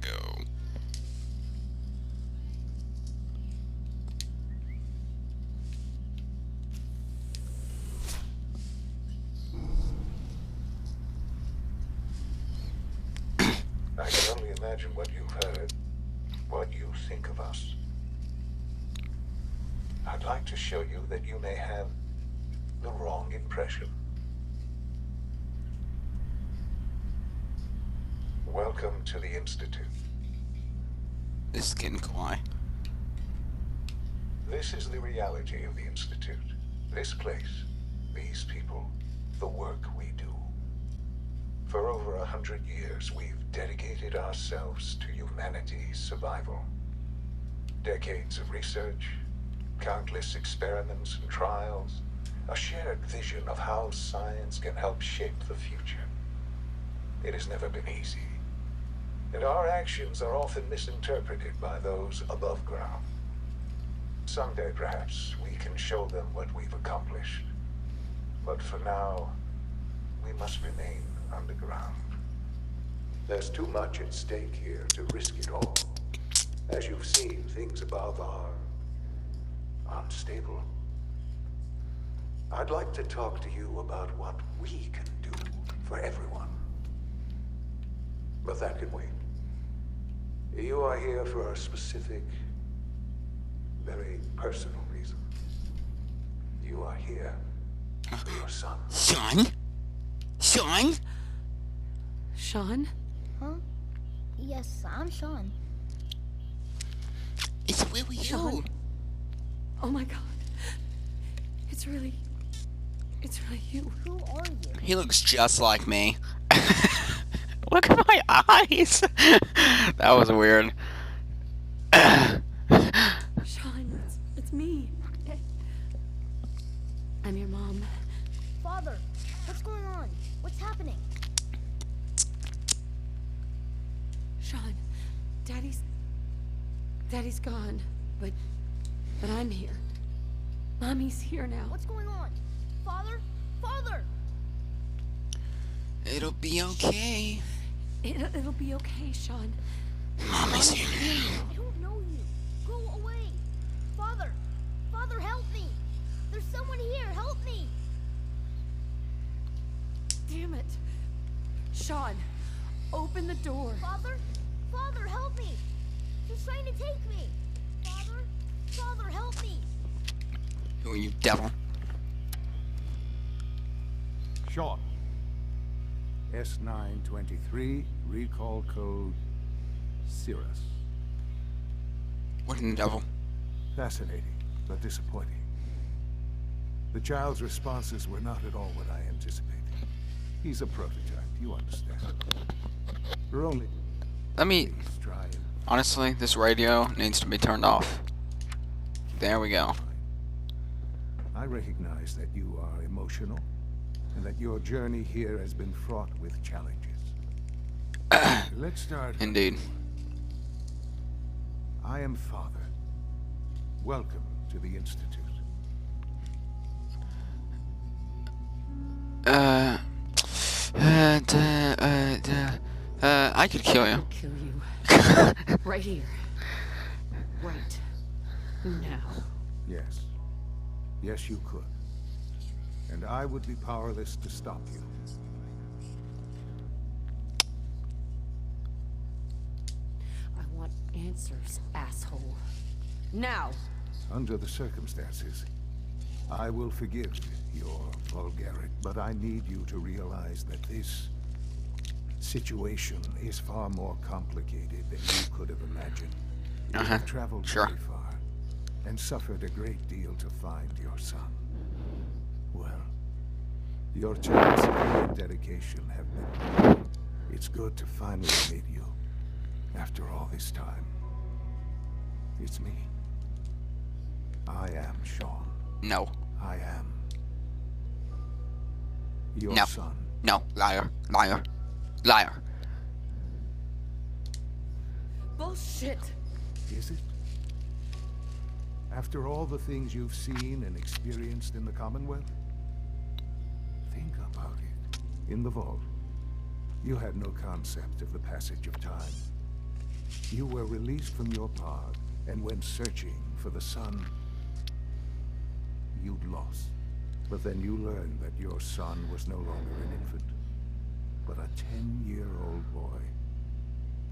go. I can only imagine what you've heard, what you think of us. I'd like to show you that you may have the wrong impression. Welcome to the Institute. This is getting quiet. This is the reality of the Institute. This place, these people, the work we do. For over 100 years, we've dedicated ourselves to humanity's survival. Decades of research, countless experiments and trials, a shared vision of how science can help shape the future. It has never been easy, and our actions are often misinterpreted by those above ground. Someday, perhaps, we can show them what we've accomplished. But for now, we must remain underground. There's too much at stake here to risk it all. As you've seen, things above are unstable. I'd like to talk to you about what we can do for everyone. But that can wait. You are here for a specific, very personal reason. You are here for your son. Son? Son? Sean? Huh? Yes, I'm Sean. It's really you. Sean? Oh my god. It's really you. Who are you? He looks just like me. Look at my eyes. That was weird. Sean, it's me. I'm your mom. Father, what's going on? What's happening? Sean, Daddy's gone, but I'm here. Mommy's here now. What's going on? Father? Father! It'll be okay. It'll be okay, Sean. Mommy's here. I don't know you. Go away. Father! Father, help me! There's someone here. Help me! Damn it. Sean, open the door. Father? Father, help me! She's trying to take me! Father? Father, help me! Who are you, devil? Sean. S923, recall code Cirrus. What in the devil? Fascinating, but disappointing. The child's responses were not at all what I anticipated. He's a prototype, you understand. We're only... Let me... Please try and... Honestly, this radio needs to be turned off. There we go. I recognize that you are emotional, and that your journey here has been fraught with challenges. Let's start. Indeed. I am Father. Welcome to the Institute. I could kill you. I'll kill you. Right here. Right. Now. Yes. Yes, you could. And I would be powerless to stop you. I want answers, asshole. Now! Under the circumstances, I will forgive your vulgarity, but I need you to realize that this situation is far more complicated than you could have imagined. You have traveled Sure. very far and suffered a great deal to find your son. Well, your chance and dedication have been... It's good to finally meet you after all this time. It's me. I am Sean. No. I am your No. son. No. Liar. Liar. Liar. Bullshit! Is it? After all the things you've seen and experienced in the Commonwealth? Think about it. In the vault, you had no concept of the passage of time. You were released from your pod and went searching for the son you'd lost. But then you learned that your son was no longer an infant, but a 10-year-old boy.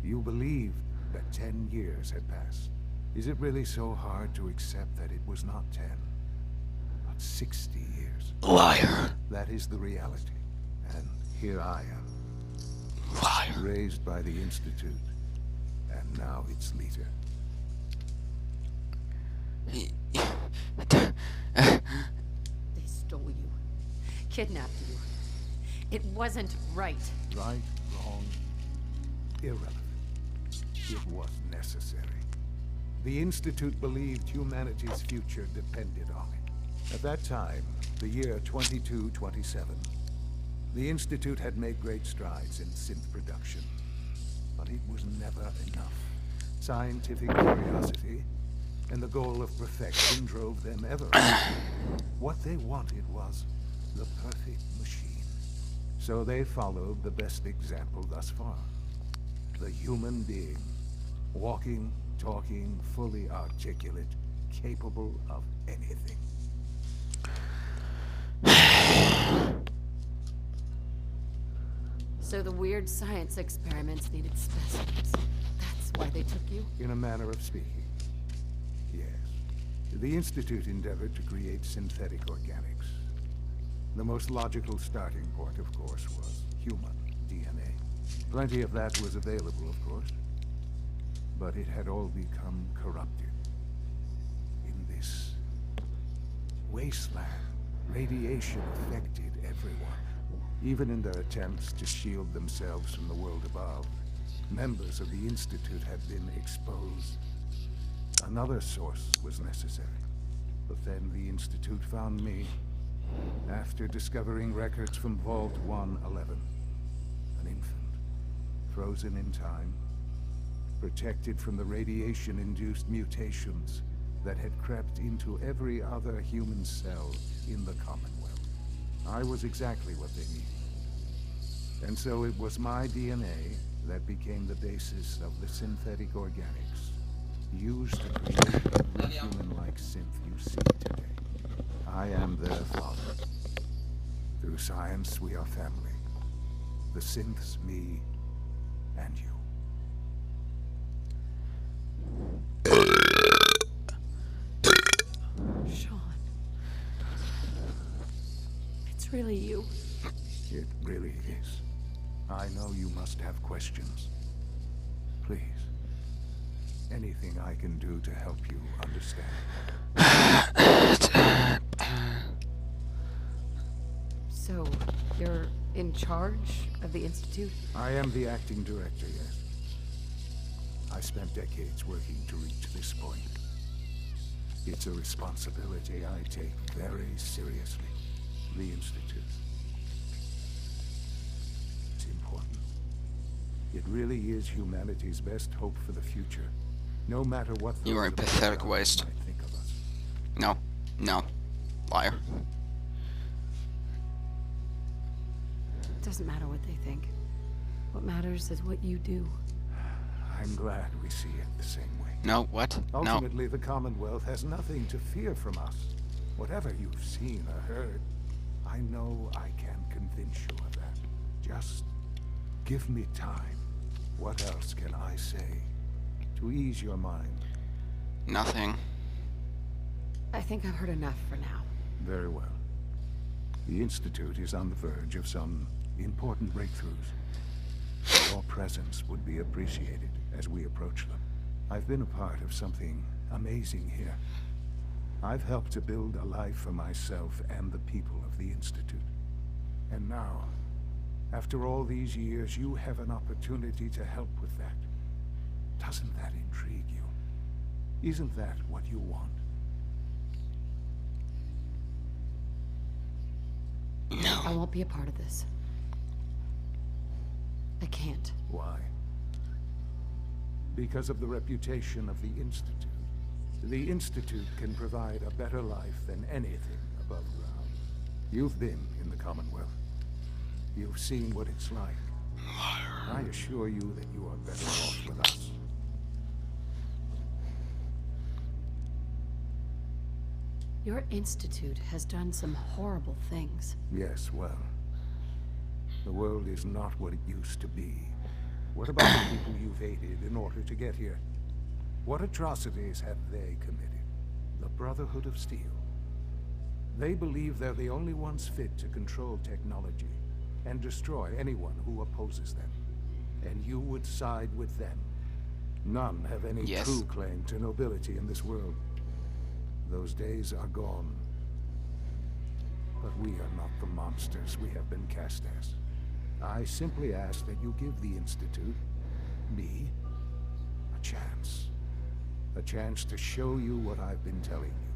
You believed that 10 years had passed. Is it really so hard to accept that it was not 10, but 60 years? Liar. That is the reality. And here I am, Liar. raised by the Institute, and now its leader. They stole you. Kidnapped you. It wasn't right. Right, wrong, irrelevant. It was necessary. The Institute believed humanity's future depended on it. At that time, the year 2227, the Institute had made great strides in synth production. But it was never enough. Scientific curiosity and the goal of perfection drove them ever on. What they wanted was the perfect machine. So they followed the best example thus far. The human being. Walking, talking, fully articulate, capable of anything. So the weird science experiments needed specimens. That's why they took you? In a manner of speaking. Yes. The Institute endeavored to create synthetic organics. The most logical starting point, of course, was human DNA. Plenty of that was available, of course. But it had all become corrupted. In this wasteland, radiation affected everyone. Even in their attempts to shield themselves from the world above, members of the Institute had been exposed. Another source was necessary. But then the Institute found me, after discovering records from Vault 111. An infant, frozen in time, protected from the radiation-induced mutations that had crept into every other human cell in the Commonwealth. I was exactly what they needed. And so it was my DNA that became the basis of the synthetic organics used to create every human-like synth you see today. I am their father. Through science, we are family. The synths, me, and you. Sean. It's really you. It really is. I know you must have questions. Please. Anything I can do to help you understand. So, you're in charge of the Institute? I am the acting director, yes. I spent decades working to reach this point. It's a responsibility I take very seriously. The Institute. It's important. It really is humanity's best hope for the future. No matter what You are a those pathetic above waste. might think of us. No. No. Liar. It doesn't matter what they think. What matters is what you do. I'm glad we see it the same way. No, what? No. Ultimately, the Commonwealth has nothing to fear from us. Whatever you've seen or heard, I know I can convince you of that. Just give me time. What else can I say to ease your mind? Nothing. I think I've heard enough for now. Very well. The Institute is on the verge of some important breakthroughs. Your presence would be appreciated as we approach them. I've been a part of something amazing here. I've helped to build a life for myself and the people of the Institute. And now, after all these years, you have an opportunity to help with that. Doesn't that intrigue you? Isn't that what you want? No. I won't be a part of this. I can't. Why? Because of the reputation of the Institute. The Institute can provide a better life than anything above ground. You've been in the Commonwealth. You've seen what it's like. I assure you that you are better off with us. Your institute has done some horrible things. Yes, well, the world is not what it used to be. What about the people you've aided in order to get here? What atrocities have they committed? The Brotherhood of Steel. They believe they're the only ones fit to control technology and destroy anyone who opposes them. And you would side with them. None have any Yes. true claim to nobility in this world. Those days are gone. But we are not the monsters we have been cast as. I simply ask that you give the Institute, me, a chance. A chance to show you what I've been telling you.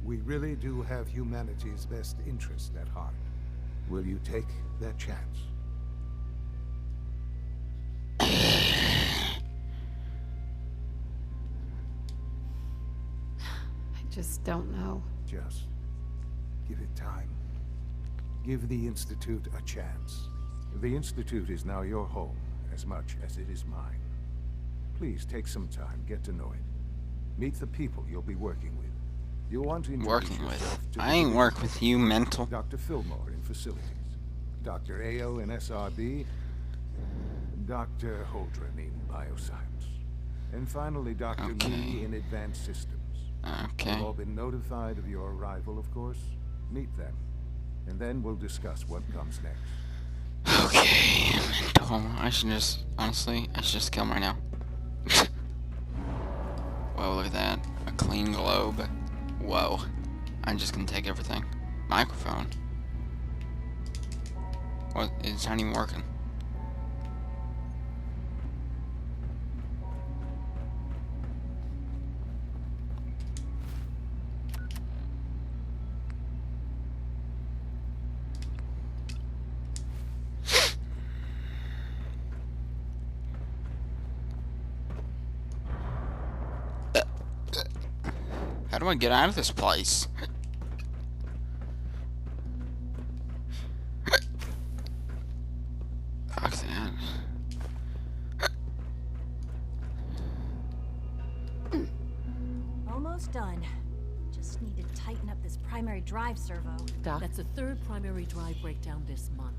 We really do have humanity's best interest at heart. Will you take that chance? I just don't know. Just give it time. Give the Institute a chance. The Institute is now your home as much as it is mine. Please take some time, get to know it. Meet the people you'll be working with. You'll want to introduce Working with. yourself to I the ain't division. work with you, mental. Dr. Fillmore in facilities, Dr. Ao in SRB, Dr. Holdren in bioscience, and finally Dr. Okay. Lee in advanced systems. Okay. They've all been notified of your arrival, of course. Meet them, and then we'll discuss what comes next. Okay, mental. I should just, honestly, I should just kill him right now. Whoa, look at that. A clean globe. Whoa. I'm just gonna take everything. Microphone. What? It's not even working. How do I get out of this place? Fuck that. Almost done. Just need to tighten up this primary drive servo. Doc? That's the third primary drive breakdown this month.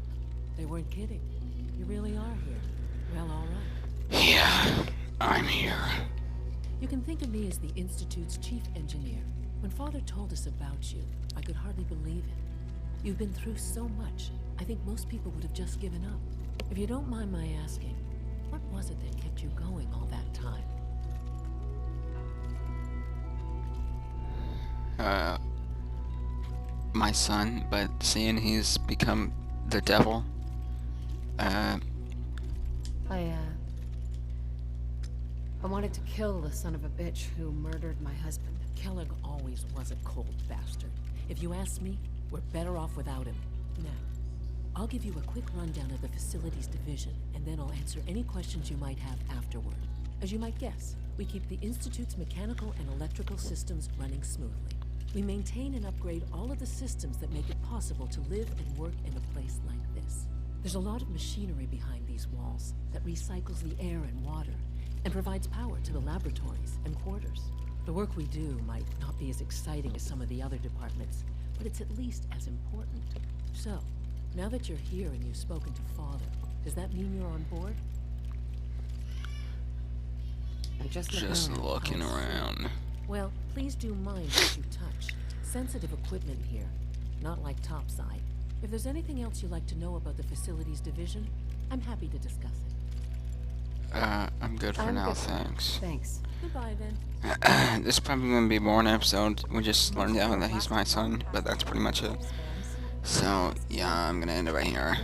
They weren't kidding. You really are here. Well, all right. Yeah, I'm here. You can think of me as the Institute's chief engineer. When Father told us about you, I could hardly believe it. You've been through so much, I think most people would have just given up. If you don't mind my asking, what was it that kept you going all that time? My son, but seeing he's become the devil, I wanted to kill the son of a bitch who murdered my husband. Kellogg always was a cold bastard. If you ask me, we're better off without him. Now, I'll give you a quick rundown of the facilities division, and then I'll answer any questions you might have afterward. As you might guess, we keep the Institute's mechanical and electrical systems running smoothly. We maintain and upgrade all of the systems that make it possible to live and work in a place like this. There's a lot of machinery behind these walls that recycles the air and water, and provides power to the laboratories and quarters. The work we do might not be as exciting as some of the other departments, but it's at least as important. So, now that you're here and you've spoken to Father, does that mean you're on board? I'm just looking around. Well, please do mind what you touch. Sensitive equipment here, not like topside. If there's anything else you'd like to know about the facilities division, I'm happy to discuss it. I'm good for now, thanks. Thanks. Goodbye, then. This is probably gonna be a boring episode. We just learned out that he's my son, but that's pretty much it. So, yeah, I'm gonna end it right here.